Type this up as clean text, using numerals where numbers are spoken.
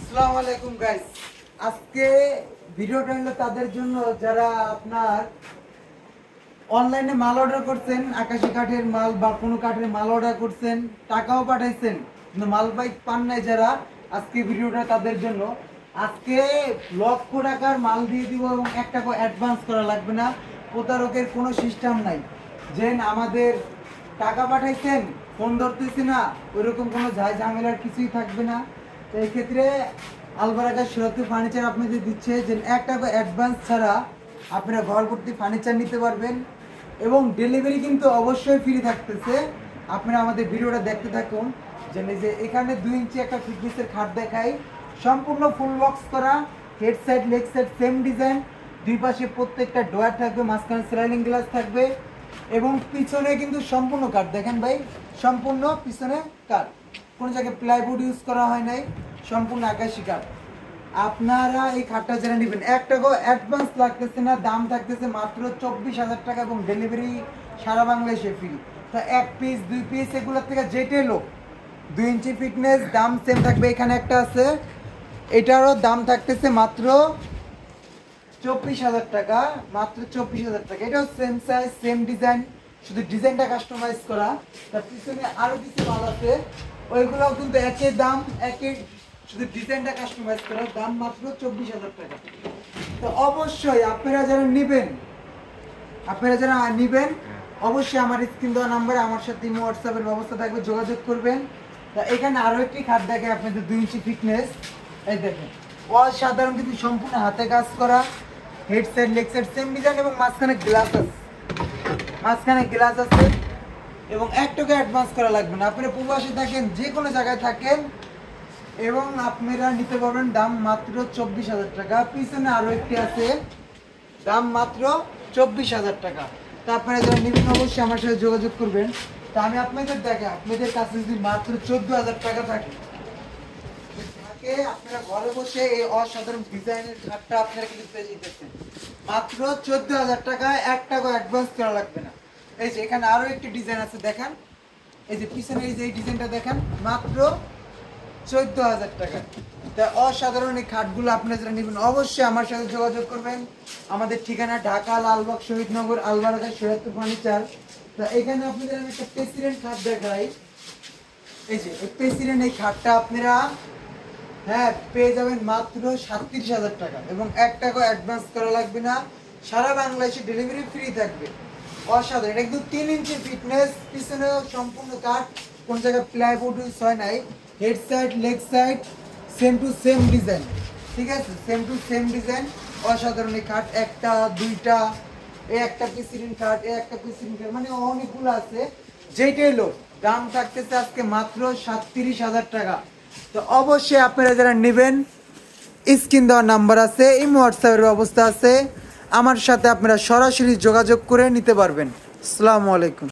আসসালামু আলাইকুম গাইস। আজকে ভিডিওটা হলো তাদের জন্য যারা আপনার অনলাইনে মাল অর্ডার করছেন, আকাশী কাঠের মাল বা কোনো কাঠের মাল অর্ডার করছেন, টাকাও পাঠাইছেন কিন্তু মাল পান নাই যারা, আজকে ভিডিওটা তাদের জন্য। আজকে লক্ষ টাকার মাল দিয়ে দিব এবং 1 টাকা অ্যাডভান্স করা লাগবে না। প্রতারকের কোনো সিস্টেম নাই যে আমাদের টাকা পাঠাইছেন ফোন ধরতেছি না, ওইরকম কোনো ঝামেলার কিছুই থাকবে না। তো এই ক্ষেত্রে আলবারাকা সুরাতি ফার্নিচার আপনাদের দিচ্ছে যে 1 টাকা অ্যাডভান্স ছাড়া আপনারা ঘর ভর্তি ফার্নিচার নিতে পারবেন এবং ডেলিভারি কিন্তু অবশ্যই ফ্রি থাকতেছে। আপনারা আমাদের ভিডিওটা দেখতে থাকুন। যে এখানে 2 ইঞ্চি একটা ফিটনেসের খাট দেখাই, সম্পূর্ণ ফুল বক্স করা, head side leg side same design, দুই পাশে প্রত্যেকটা ডয়ার থাকবে, মাঝখানে স্লাইডিং গ্লাস থাকবে এবং পিছনে কিন্তু সম্পূর্ণ কাঠ দেখেন ভাই, সম্পূর্ণ পিছনে কাঠ, কোনো জায়গায় প্লাইউড ইউজ করা হয় নাই, সম্পূর্ণ আকাশী কাঠ। আপনারা এই খাটটা যারা নেবেন 1 টাকা অ্যাডভান্স লাগতেছে না, দাম থাকতেছে মাত্র 24,000 টাকা এবং ডেলিভারি সারা বাংলাদেশে ফ্রি। তো 1 পিস 2 পিস এগুলোর থেকে যেটাই লোক 2 ইঞ্চি ফিটনেস দাম সেম থাকবে। এখানে একটা আছে, এটারও দাম থাকতেছে মাত্র 24,000 টাকা, মাত্র 24,000 টাকা। এটাও সেম সাইজ সেম ডিজাইন, শুধু ডিজাইনটা কাস্টমাইজ করা। তার পিছনে আরো কিছু মাল আছে, ওইগুলোও কিন্তু একই দাম, একই, শুধু ডিজাইনটা কাস্টমাইজ করা, দাম মাত্র 24,000 টাকা। তো অবশ্যই আপনারা যারা নেবেন অবশ্যই আমার স্ক্রিন দেওয়া নাম্বারে আমার সাথে হোয়াটসঅ্যাপের ব্যবস্থা থাকবে, যোগাযোগ করবেন। তা এখানে আরো একটি খাট দেখে আপনাদের 2 ইঞ্চি ফিটনেস, এই দেখেন অসাধারণ কিন্তু সম্পূর্ণ হাতে কাজ করা, head side leg side same design এবং মাঝখানে গ্লাস আছে এবং 1 টাকা অ্যাডভান্স করা লাগবে না। আপনারা প্রবাসী থাকেন, যে কোনো জায়গায় থাকেন এবং আপনারা নিতে পারবেন, দাম মাত্র 24,000 টাকা। পিছনে আরো একটি আছে, দাম মাত্র 24,000 টাকা। তা আপনারা যারা নেবেন অবশ্যই আমার সাথে যোগাযোগ করবেন। তা আমি আপনাদের আপনাদের কাছে যদি মাত্র 14,000 টাকা থাকে, আপনারা ঘরে বসে এই অসাধারণ ডিজাইনের খাটটা আপনারা কিন্তু পেয়ে যেতেছেন মাত্র 14,000 টাকায়, 1 টাকা অ্যাডভান্স করা লাগবে না। এই যে এখানে আরো একটি ডিজাইন আছে দেখেন, এই যে পিছনে এই যে এই ডিজাইনটা দেখেন, মাত্র 14,000 টাকা। তা অসাধারণ এই খাটগুলো আপনারা যারা নেবেন অবশ্যই আমার সাথে যোগাযোগ করবেন। আমাদের ঠিকানা ঢাকা লালবাগ শহীদনগর আলবারাকা সুরাতি ফার্নিচার। তা এখানে আপনাদের আমি একটা প্রেসিডেন্ট খাট দেখাই, এই যে এই প্রেসিডেন্ট এই খাটটা আপনারা পেয়ে যাবেন মাত্র 37,000 টাকা এবং 1 টাকা অ্যাডভান্স করা লাগবে না। সারা বাংলাদেশে ডেলিভারি ফ্রি থাকবে। অসাধারণ, এটা কিন্তু 3 ইঞ্চি ফিটনেস, পিছনে সম্পূর্ণ কাঠ, কোন জায়গায় প্লাইউড ইউজ হয় নাই, head side leg side same to same design, ঠিক আছে, সেম টু সেম ডিজাইন। অসাধারণ এই খাট, একটা দুইটা, এই একটা প্রেসিডেন্ট খাট, এই একটা প্রেসিডেন্ট খাট, মানে অনেকগুলো আছে। যেটাই লোক দাম থাকতেছে আজকে মাত্র 37,000 টাকা। তো অবশ্যই আপনারা যারা নেবেন স্ক্রিন দেওয়ার নাম্বার আছে, ইমো হোয়াটসঅ্যাপের ব্যবস্থা আছে, আমার সাথে আপনারা সরাসরি যোগাযোগ করে নিতে পারবেন। আসসালামু আলাইকুম।